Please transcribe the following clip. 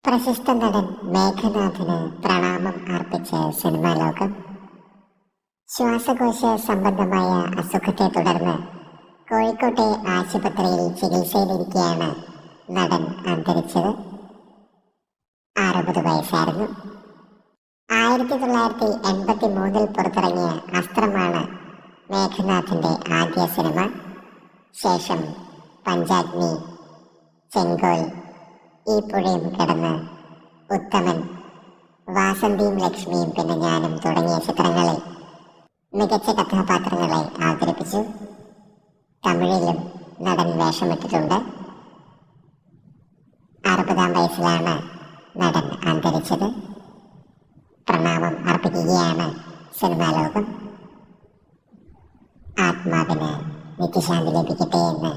പ്രശസ്ത നടൻ മേഘനാഥിന് പ്രണാമം അർപ്പിച്ച് സിനിമാ ലോകം. ശ്വാസകോശ സംബന്ധമായ അസുഖത്തെ തുടർന്ന് കോഴിക്കോട്ടെ ആശുപത്രിയിൽ ചികിത്സയിലിരിക്കെയാണ് നടൻ അന്തരിച്ചത്. 60 വയസ്സായിരുന്നു. 1983 പുറത്തിറങ്ങിയ അസ്ത്രമാണ് മേഘനാഥിന്റെ ആദ്യ സിനിമ. ശേഷം പഞ്ചാഗ്നി, ചെങ്കോൽ, ഈ പുഴയും കിടന്ന്, ഉത്തമൻ, വാസന്തിയും ലക്ഷ്മിയും പിന്നെ ഞാനും തുടങ്ങിയ ചിത്രങ്ങളിൽ മികച്ച കഥാപാത്രങ്ങളെ അവതരിപ്പിച്ചു. തമിഴിലും നടൻ വേഷമിട്ടിട്ടുണ്ട്. 60-ാം വയസ്സിലാണ് നടൻ അന്തരിച്ചത്. പ്രണാമം അർപ്പിക്കുകയാണ് സിനിമാ ലോകം. ആത്മാവിന് നിത്യശാന്തി ലഭിക്കട്ടെ എന്ന്